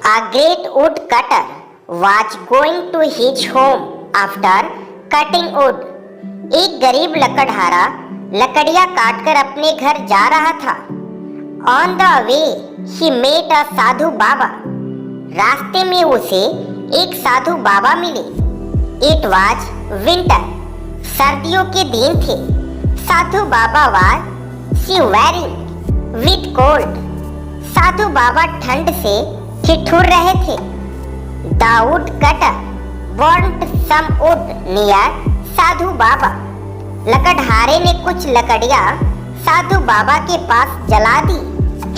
A great woodcutter was going to his home after cutting wood. एक गरीब लकड़हारा लकड़ियां काटकर अपने घर जा रहा था. On the way he met a साधु बाबा. रास्ते में उसे एक साधु बाबा मिले. It was winter. सर्दियों के दिन थे. साधु बाबा was shivering with cold. साधु बाबा ठंड से ठिठुर रहे थे. The woodcutter burnt some wood near साधु बाबा. लकड़हारे ने कुछ लकड़ियां साधु बाबा के पास जला दी.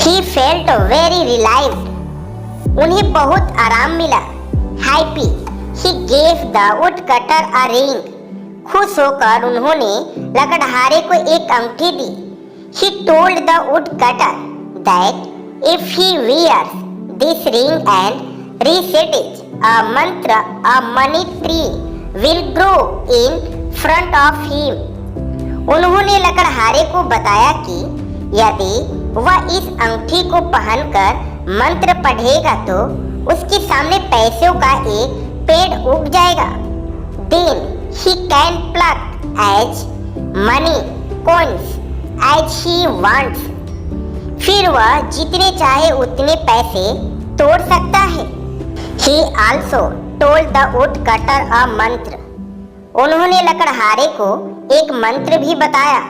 He felt very relieved. उन्हें बहुत आराम मिला. Happy, he gave the woodcutter a ring. खुश होकर उन्होंने लकड़हारे को एक अंगूठी दी. He told the woodcutter that if he wears this ring and recitates a mantra, a money tree will grow in front of him. उन्होंने लकड़हारे को बताया कि यदि वह इस अंगूठी को पहनकर मंत्र पढ़ेगा तो उसके सामने पैसों का एक पेड़ उग जाएगा. Then he can pluck as many coins as he wants. फिर वह जितने चाहे उतने पैसे तोड़ सकता है. He also told the woodcutter a मंत्र. उन्होंने लकड़हारे को एक मंत्र भी बताया.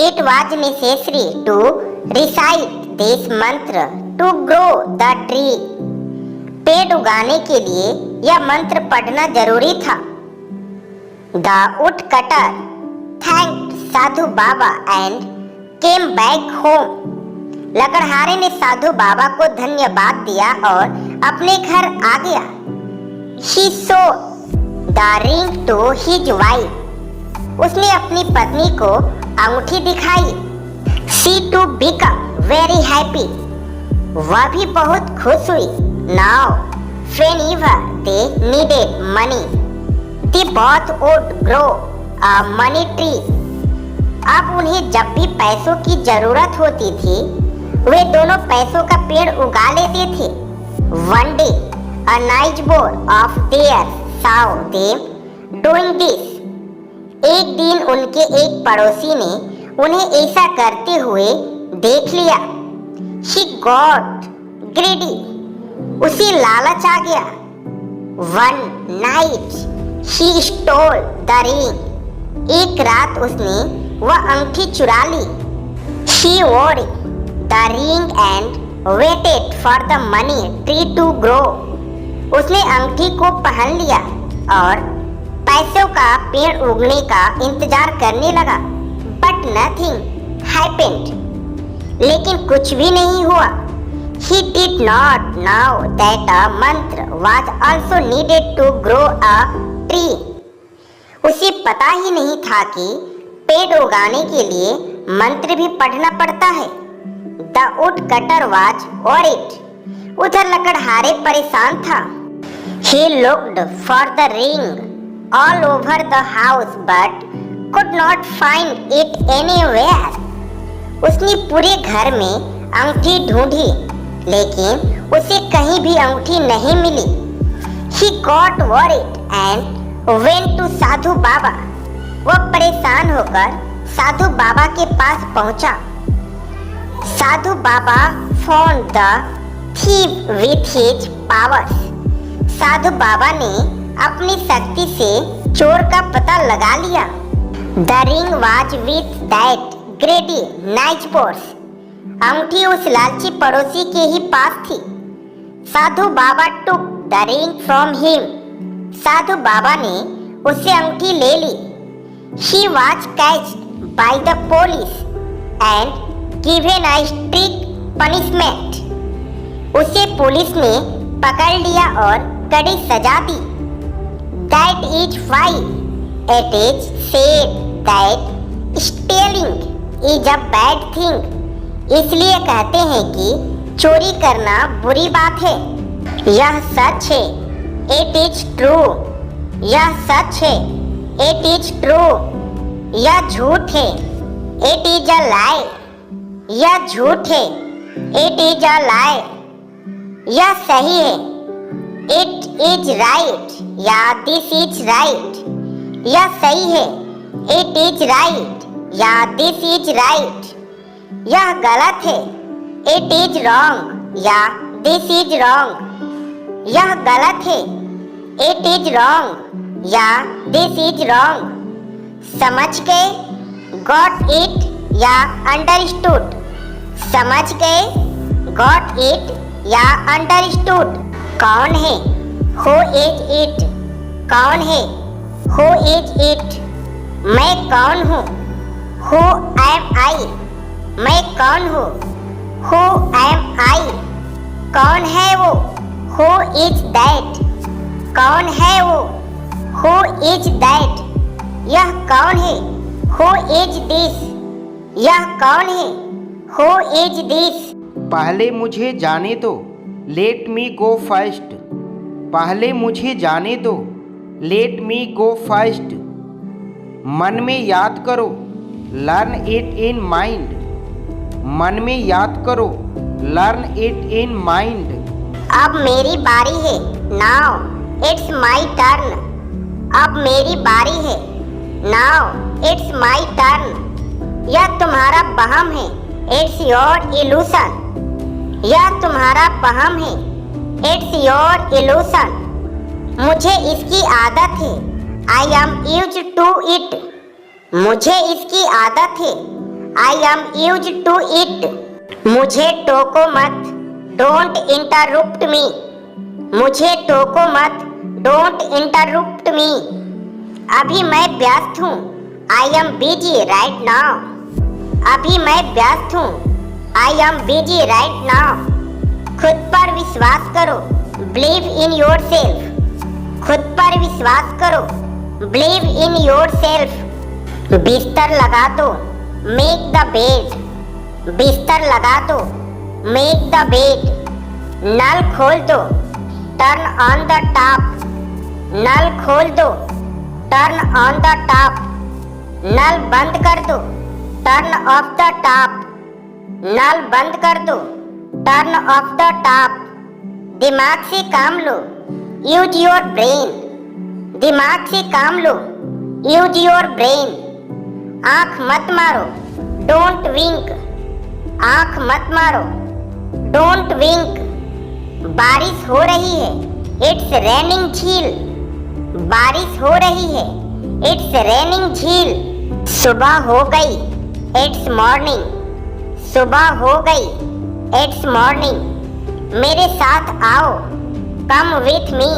It was necessary to recite this mantra to grow the tree. पेड़ उगाने के लिए यह मंत्र पढ़ना जरूरी था. The woodcutter thanked Sadhu Baba and came back home. लकड़हारे ने साधु बाबा को धन्यवाद दिया और अपने घर आ गया. He showed the ring to his wife. उसने अपनी पत्नी को अंगूठी दिखाई. She too became very happy. वह भी बहुत खुश हुई. Now, whenever they needed money, they both would grow a money tree. अब उन्हें जब भी पैसों की जरूरत होती थी वे दोनों पैसों का पेड़ उगा लेते थे. One day, a neighbor of theirs saw them doing this. एक दिन उनके एक पड़ोसी ने उन्हें ऐसा करते हुए देख लिया. She got greedy. उसे लालच आ गया. One night, she stole the ring. एक रात उसने वह अंगूठी चुरा ली. She wore the ring and waited for the money tree to grow. उसने अंगूठी को पहन लिया और पैसों का पेड़ उगने का इंतजार करने लगा. But nothing happened. लेकिन कुछ भी नहीं हुआ. He did not know that a mantra was also needed to grow a tree. उसे पता ही नहीं था कि पेड़ उगाने के लिए मंत्र भी पढ़ना पड़ता है. The woodcutter was worried. उधर लकड़हारे परेशान था. He looked for the ring all over the house but could not find it anywhere. उसने पूरे घर में अंगूठी ढूंढी लेकिन उसे कहीं भी अंगूठी नहीं मिली. He got worried and went to साधु बाबा. वह परेशान होकर साधु बाबा के पास पहुंचा. साधु बाबा found the thief with his powers. साधु बाबा ने अपनी शक्ति से चोर का पता लगा लिया. The ring was with that greedy neighbor. अंगूठी उस लालची पड़ोसी के ही पास थी. साधु बाबा took the ring from him. साधु बाबा ने उससे अंगूठी ले ली. He was catched by the police and given a strict punishment. उसे पुलिस ने पकड़ लिया और कड़ी सजा दी. That is why it is said that stealing is a bad thing. इसलिए कहते हैं कि चोरी करना बुरी बात है. यह सच है. It is true. यह सच है. It is true. यह झूठ है. It is a lie. यह झूठ है. It is a lie. यह सही है। इट इज राइट या दिस इज राइट। यह सही है। इट इज राइट या दिस इज राइट। यह गलत है। इट इज रॉन्ग या दिस इज रॉन्ग। यह गलत है। इट इज रॉन्ग या दिस इज रॉन्ग। समझ गए? गॉट इट या अंडरस्टूड। समझ गए? गॉट इट या अंडरस्टूड। कौन है? Who is it. कौन है? Who is it. मैं कौन हूँ? हु एम आई। मैं कौन हूँ? हु एम आई। कौन है वो? Who is that. कौन है वो? Who is that. यह कौन है? Who is this. यह कौन है? Who is this. पहले मुझे जाने दो। लेट मी गो फर्स्ट। पहले मुझे जाने दो। लेट मी गो फर्स्ट। मन में याद करो। Learn it in mind. मन में याद करो। Learn it in mind. अब मेरी बारी है। Now it's my turn. अब मेरी बारी है। Now it's my turn. यह तुम्हारा वहम है। It's your illusion. यह तुम्हारा वहम है। It's your illusion. मुझे इसकी आदत है। I am use to it. मुझे इसकी आदत है। I am use to it. मुझे टोको मत। Don't interrupt me. मुझे टोको मत। Don't interrupt me. अभी मैं व्यस्त हूँ। I am busy right now. अभी मैं व्यस्त हूँ। I am busy right now. खुद पर विश्वास करो। Believe in yourself. खुद पर विश्वास करो। Believe in yourself. बिस्तर लगा दो। Make the bed. बिस्तर लगा दो। Make the bed. नल खोल दो। Turn on the tap. नल खोल दो। Turn on the tap. नल बंद कर दो। Turn off the tap. नल बंद कर दो। Turn off the tap. दिमाग से काम लो। Use your brain. दिमाग से काम लो। Use your brain. आंख मत मारो। Don't wink. आंख मत मारो। Don't wink. बारिश हो रही है। इट्स रेनिंग झील। बारिश हो रही है। इट्स रेनिंग झील। सुबह हो गई। It's morning. सुबह हो गई। It's morning. मेरे साथ आओ। Come with me.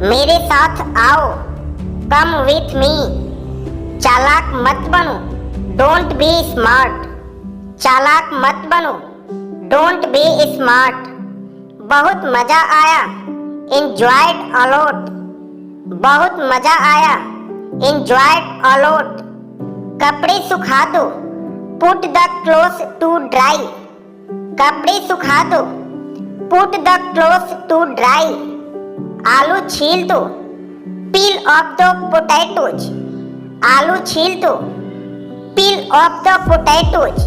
मेरे साथ आओ। Come with me. चालाक मत बनो। Don't be smart. चालाक मत बनो। Don't be smart. बहुत मजा आया। Enjoyed a lot. बहुत मजा आया। Enjoyed a lot. कपड़े सुखा दो। Put the clothes to dry. कपड़े सुखा दो। Put the clothes to dry. आलू छील दो। Peel off the potatoes. आलू छील दो। Peel off the potatoes.